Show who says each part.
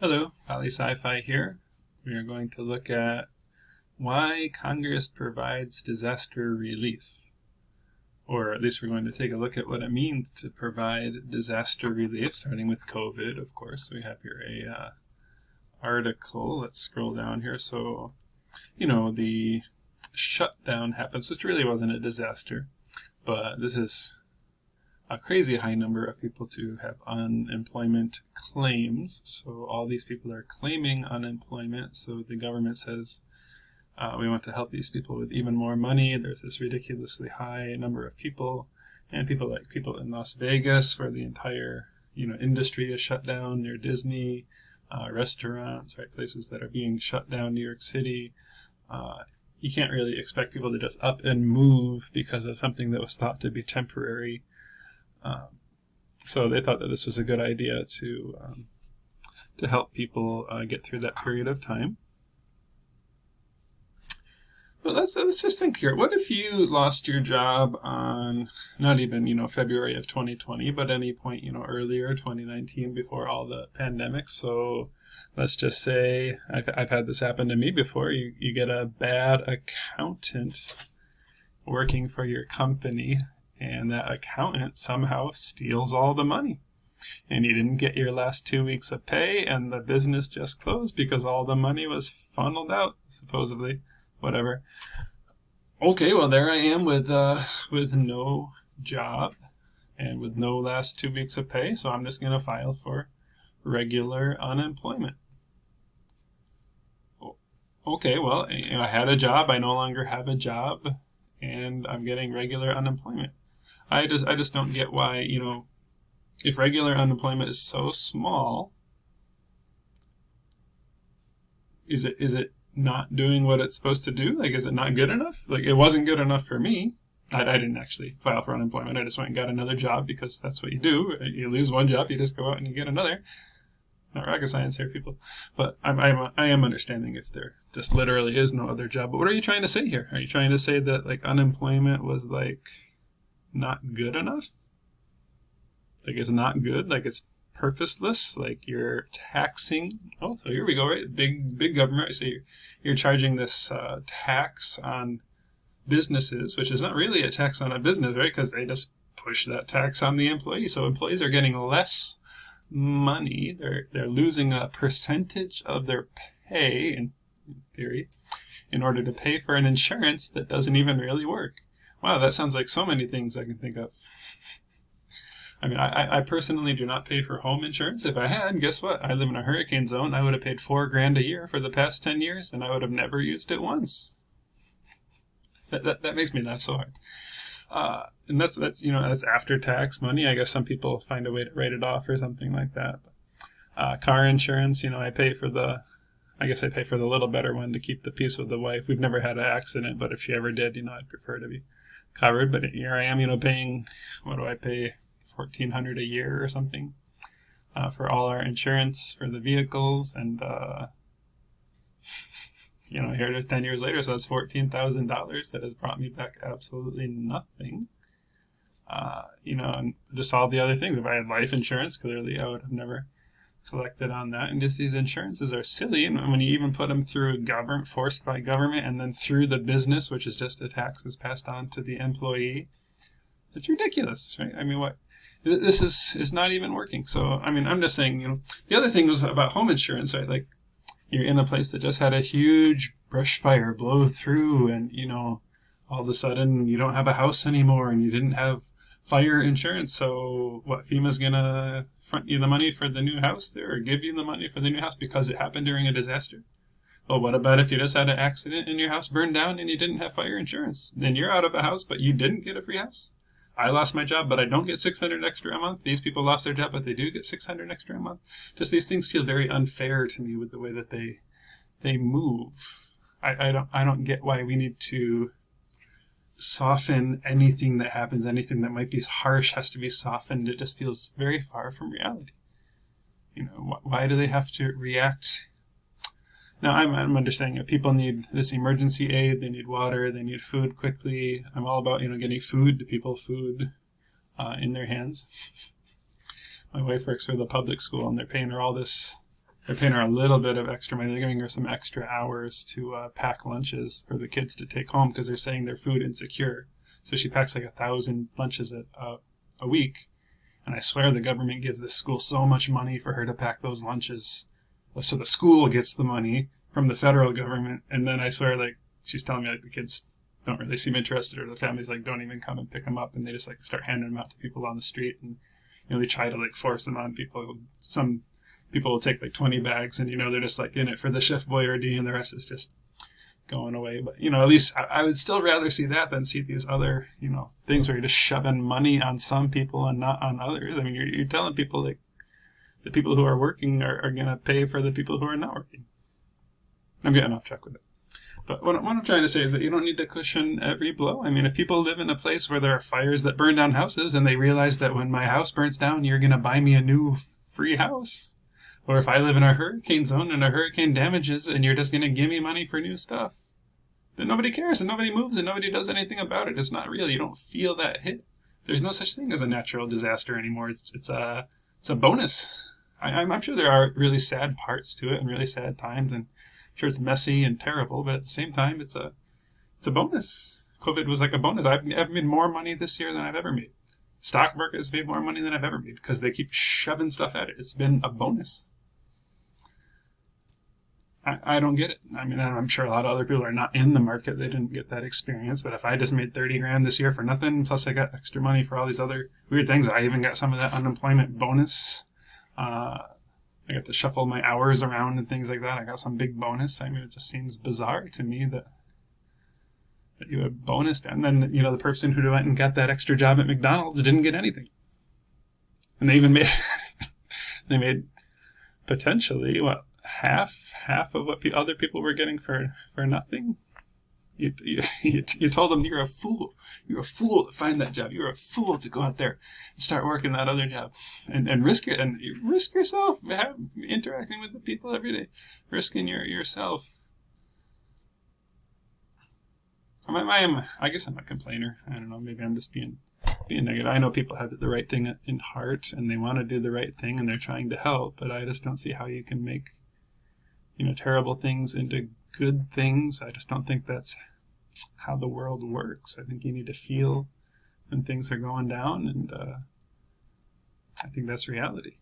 Speaker 1: Hello, Poly Sci-Fi here. We are going to look at why Congress provides disaster relief. Or at least we're going to take a look at what it means to provide disaster relief, starting with COVID, of course. We have here a article. Let's scroll down here. So, the shutdown happens, which really wasn't a disaster, but this is a crazy high number of people to have unemployment claims. So all these people are claiming unemployment. So the government says, we want to help these people with even more money. There's this ridiculously high number of people, and people in Las Vegas, where the entire industry is shut down, near Disney, restaurants, right, places that are being shut down, New York City. You can't really expect people to just up and move because of something that was thought to be temporary. So they thought that this was a good idea to help people get through that period of time. But let's just think here. What if you lost your job on not even February of 2020, but any point earlier, 2019, before all the pandemic? So let's just say I've had this happen to me before. You get a bad accountant working for your company, and that accountant somehow steals all the money. And you didn't get your last 2 weeks of pay, and the business just closed because all the money was funneled out, supposedly. Whatever. Okay, well, there I am with no job and with no last 2 weeks of pay, so I'm just going to file for regular unemployment. Okay, well, I had a job, I no longer have a job, and I'm getting regular unemployment. I just don't get why, if regular unemployment is so small, is it not doing what it's supposed to do? Like, is it not good enough? Like, it wasn't good enough for me. I didn't actually file for unemployment. I just went and got another job because that's what you do. You lose one job, you just go out and you get another. Not rocket science here, people. But I am understanding if there just literally is no other job. But what are you trying to say here? Are you trying to say that like unemployment was like not good enough? Like it's not good? Like it's purposeless? Like you're taxing? Oh, so here we go, right? Big government. So you're charging this tax on businesses, which is not really a tax on a business, right? Because they just push that tax on the employee. So employees are getting less money. They're losing a percentage of their pay, in theory, in order to pay for an insurance that doesn't even really work. Wow, that sounds like so many things I can think of. I mean, I personally do not pay for home insurance. If I had, guess what? I live in a hurricane zone. I would have paid $4,000 a year for the past 10 years, and I would have never used it once. That makes me laugh so hard. And that's after tax money. I guess some people find a way to write it off or something like that. Car insurance, I pay for the little better one to keep the peace with the wife. We've never had an accident, but if she ever did, I'd prefer to be covered. But here I am, paying, what do I pay? $1,400 a year or something for all our insurance for the vehicles, and here it is 10 years later, so that's $14,000 that has brought me back absolutely nothing. And just all the other things. If I had life insurance, clearly I would have never collected on that. And just these insurances are silly, and when you even put them through government, forced by government, and then through the business, which is just a tax that's passed on to the employee, it's ridiculous, right? I mean, what? This is not even working. So, I mean, I'm just saying, the other thing was about home insurance, right? Like, you're in a place that just had a huge brush fire blow through, and, all of a sudden you don't have a house anymore, and you didn't have fire insurance. So, what, FEMA's going to front you the money for the new house there, or give you the money for the new house because it happened during a disaster? Well, what about if you just had an accident and your house burned down and you didn't have fire insurance? Then you're out of a house, but you didn't get a free house. I lost my job, but I don't get $600 extra a month. These people lost their job, but they do get $600 extra a month. Just these things feel very unfair to me with the way that they move. I don't get why we need to soften anything that happens. Anything that might be harsh has to be softened. It just feels very far from reality. Why do they have to react? Now, I'm understanding that people need this emergency aid, they need water, they need food quickly. I'm all about, getting food to people, food in their hands. My wife works for the public school, and they're paying her all this they're paying her a little bit of extra money. They're giving her some extra hours to pack lunches for the kids to take home because they're saying they're food insecure. So she packs like 1,000 lunches a week. And I swear the government gives this school so much money for her to pack those lunches. So the school gets the money from the federal government. And then I swear, like, she's telling me, like, the kids don't really seem interested, or the families, like, don't even come and pick them up. And they just, like, start handing them out to people on the street. And, they try to, like, force them on people. Some people will take, like, 20 bags and, they're just, like, in it for the Chef Boyardee, and the rest is just going away. But, at least I would still rather see that than see these other, things where you're just shoving money on some people and not on others. I mean, you're telling people, like, the people who are working are going to pay for the people who are not working. I'm getting off track with it. But what I'm trying to say is that you don't need to cushion every blow. I mean, if people live in a place where there are fires that burn down houses and they realize that when my house burns down, you're going to buy me a new free house. Or if I live in a hurricane zone and a hurricane damages and you're just going to give me money for new stuff, then nobody cares and nobody moves and nobody does anything about it. It's not real. You don't feel that hit. There's no such thing as a natural disaster anymore. It's a bonus. I'm sure there are really sad parts to it and really sad times, and I'm sure it's messy and terrible, but at the same time, it's a bonus. COVID was like a bonus. I've made more money this year than I've ever made. Stock market has made more money than I've ever made because they keep shoving stuff at it. It's been a bonus. I don't get it. I mean, I'm sure a lot of other people are not in the market. They didn't get that experience. But if I just made 30 grand this year for nothing, plus I got extra money for all these other weird things, I even got some of that unemployment bonus. I got to shuffle my hours around and things like that. I got some big bonus. I mean, it just seems bizarre to me that you have bonus. And then, the person who went and got that extra job at McDonald's didn't get anything. And they even made potentially, half of what other people were getting for nothing. You told them you're a fool. You're a fool to find that job. You're a fool to go out there and start working that other job and risk yourself, interacting with the people every day, risking yourself. I guess I'm a complainer. I don't know. Maybe I'm just being negative. I know people have the right thing in heart and they want to do the right thing and they're trying to help, but I just don't see how you can make terrible things into good things. I just don't think that's how the world works. I think you need to feel when things are going down, and I think that's reality.